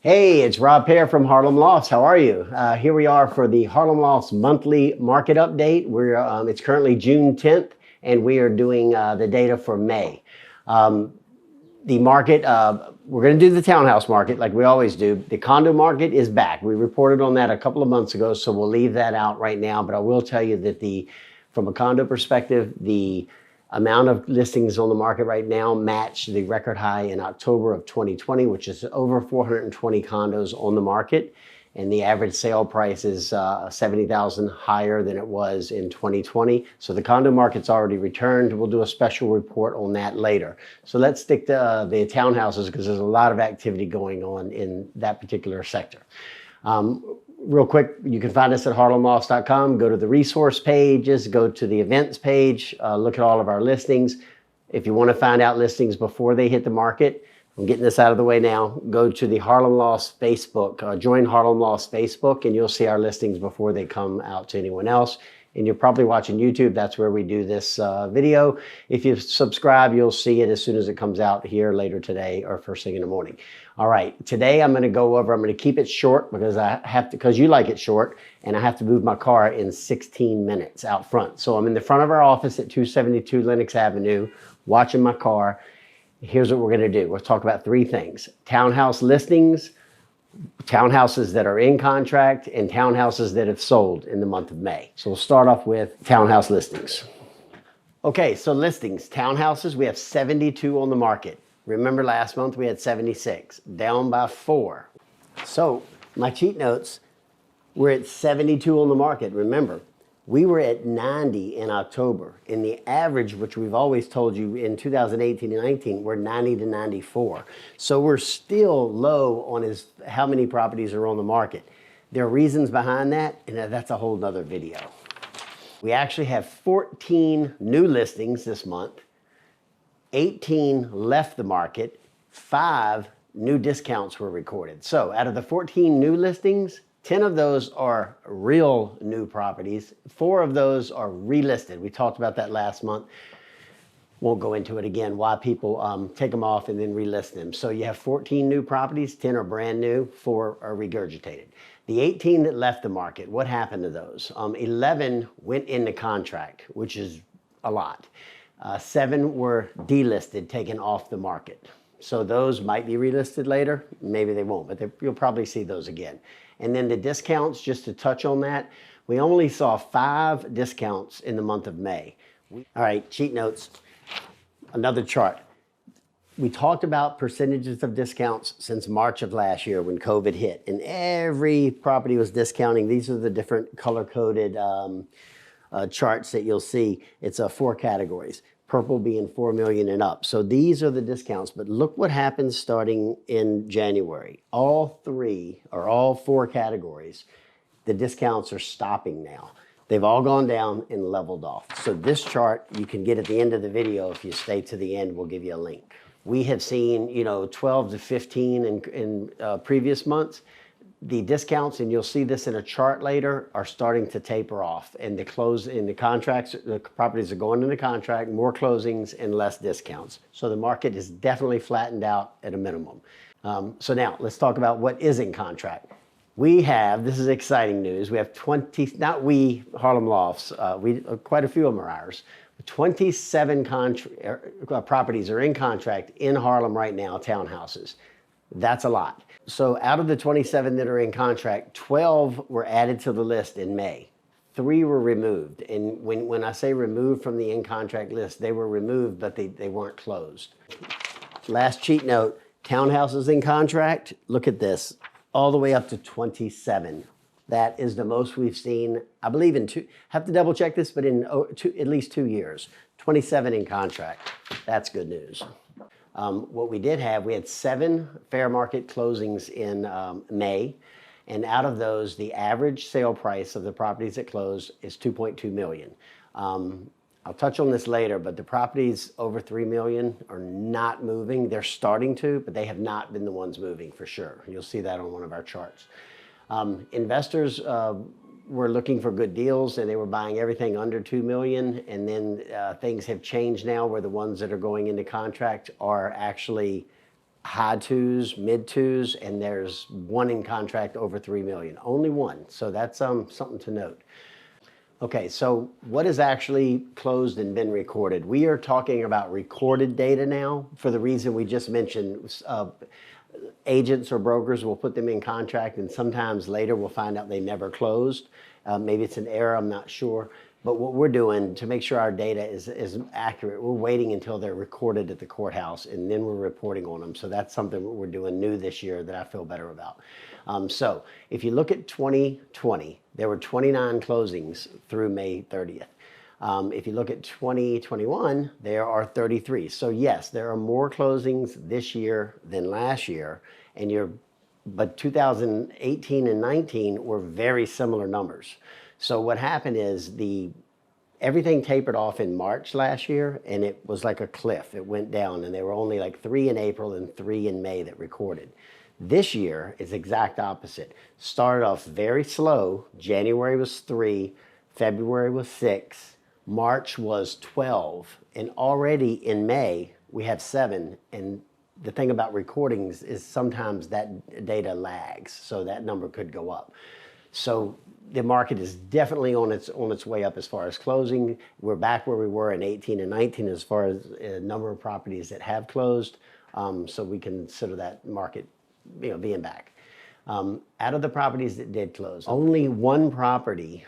Hey, it's Rob Pear from Harlem Lofts. How are you? Here we are for the Harlem Lofts monthly market update. It's currently June 10th, and we are doing the data for May. The market, we're going to do the townhouse market like we always do. The condo market is back. We reported on that a couple of months ago, so we'll leave that out right now. But I will tell you that from a condo perspective, the amount of listings on the market right now match the record high in October of 2020, which is over 420 condos on the market. And the average sale price is $70,000 higher than it was in 2020. So the condo market's already returned. We'll do a special report on that later. So let's stick to the townhouses because there's a lot of activity going on in that particular sector. Real quick, you can find us at harlemlofts.com. Go to the resource pages, go to the events page, look at all of our listings. If you want to find out listings before they hit the market, I'm getting this out of the way now, go to the Harlem Lofts Facebook, join Harlem Lofts Facebook, and you'll see our listings before they come out to anyone else. And you're probably watching YouTube. That's where we do this video. If you subscribe, you'll see it as soon as it comes out here later today or first thing in the morning. All right, today I'm going to keep it short because you like it short, and I have to move my car in 16 minutes out front. So I'm in the front of our office at 272 Lenox Avenue, watching my car. Here's what we're going to do. We'll talk about three things: townhouse listings, townhouses that are in contract, and townhouses that have sold in the month of May. So we'll start off with townhouse listings. Okay, so listings, townhouses, we have 72 on the market. Remember last month we had 76, down by 4. So my cheat notes, we're at 72 on the market. Remember, we were at 90 in October. In the average, which we've always told you in 2018 and 19, we're 90 to 94. So we're still low on how many properties are on the market. There are reasons behind that, and that's a whole nother video. We actually have 14 new listings this month. 18 left the market. 5 new discounts were recorded. So out of the 14 new listings, 10 of those are real new properties. 4 of those are relisted. We talked about that last month. Won't go into it again, why people take them off and then relist them. So you have 14 new properties, 10 are brand new, 4 are regurgitated. The 18 that left the market, what happened to those? 11 went into contract, which is a lot. 7 were delisted, taken off the market. So those might be relisted later. Maybe they won't, but you'll probably see those again. And then the discounts, just to touch on that, we only saw 5 discounts in the month of May. All right, cheat notes, another chart. We talked about percentages of discounts since March of last year when COVID hit, and every property was discounting. These are the different color-coded charts that you'll see. It's 4 categories, purple being 4 million and up. So these are the discounts, but look what happens starting in January. All 4 categories, the discounts are stopping now. They've all gone down and leveled off. So this chart you can get at the end of the video. If you stay to the end, we'll give you a link. We have seen 12 to 15 in previous months. The discounts, and you'll see this in a chart later, are starting to taper off, and the contracts, the properties are going into contract, more closings and less discounts. So the market is definitely flattened out at a minimum. So now let's talk about what is in contract. This is exciting news. We have 20, not we, Harlem Lofts, quite a few of them are ours. 27 properties are in contract in Harlem right now, townhouses. That's a lot. So out of the 27 that are in contract, 12 were added to the list in May. 3 were removed. And when I say removed from the in-contract list, they were removed, but they weren't closed. Last cheat note, townhouses in contract, look at this, all the way up to 27. That is the most we've seen, I believe have to double check this, but in at least 2 years. 27 in contract, that's good news. What we had 7 fair market closings in May, and out of those, the average sale price of the properties that closed is $2.2 million. I'll touch on this later, but the properties over $3 million are not moving. They're starting to, but they have not been the ones moving for sure. You'll see that on one of our charts. Investors were looking for good deals, and they were buying everything under $2 million. And then things have changed now where the ones that are going into contract are actually high twos, mid twos, and there's one in contract over 3 million. Only one. So that's something to note. Okay, so what is actually closed and been recorded? We are talking about recorded data now for the reason we just mentioned. Agents or brokers will put them in contract, and sometimes later we'll find out they never closed. Maybe it's an error, I'm not sure. But what we're doing to make sure our data is accurate, we're waiting until they're recorded at the courthouse, and then we're reporting on them. So that's something we're doing new this year that I feel better about. So if you look at 2020, there were 29 closings through May 30th. If you look at 2021, there are 33. So yes, there are more closings this year than last year, but 2018 and 19 were very similar numbers. So what happened is everything tapered off in March last year, and it was like a cliff. It went down, and there were only like 3 in April and 3 in May that recorded. This year is exact opposite. Started off very slow. January was 3, February was 6, March was 12, and already in May we have 7. And the thing about recordings is sometimes that data lags, so that number could go up. So the market is definitely on its way up as far as closing. We're back where we were in 18 and 19 as far as a number of properties that have closed. So we consider that market, being back. Out of the properties that did close, only one property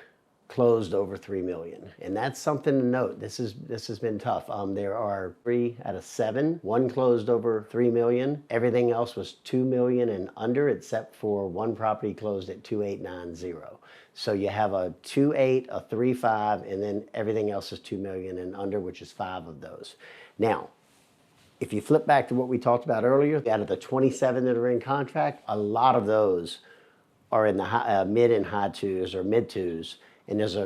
closed over 3 million, and that's something to note. This has been tough. There are 3 out of 7. One closed over 3 million. Everything else was 2 million and under, except for one property closed at 2,890. So you have a 2.8, a 3.5, and then everything else is 2 million and under, which is 5 of those. Now, if you flip back to what we talked about earlier, out of the 27 that are in contract, a lot of those are in the mid and high twos or mid twos, and there's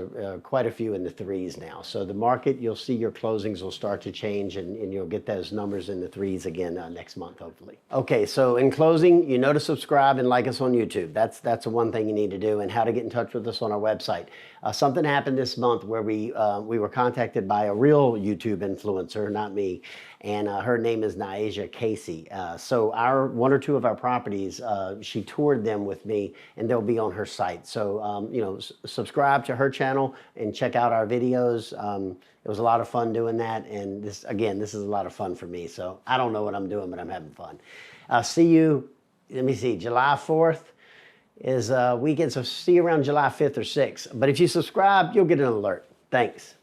quite a few in the 3s now. So the market, you'll see your closings will start to change, and you'll get those numbers in the 3s again next month, hopefully. Okay, so in closing, you know to subscribe and like us on YouTube. That's the one thing you need to do, and how to get in touch with us on our website. Something happened this month where we were contacted by a real YouTube influencer, not me, and her name is Niaja Casey. So one or two of our properties, she toured them with me, and they'll be on her site. So subscribe to her channel and check out our videos. It was a lot of fun doing that, and this is a lot of fun for me. So I don't know what I'm doing, but I'm having fun. See you, let me see, July 4th is weekend, so see you around July 5th or 6th. But if you subscribe, you'll get an alert. Thanks.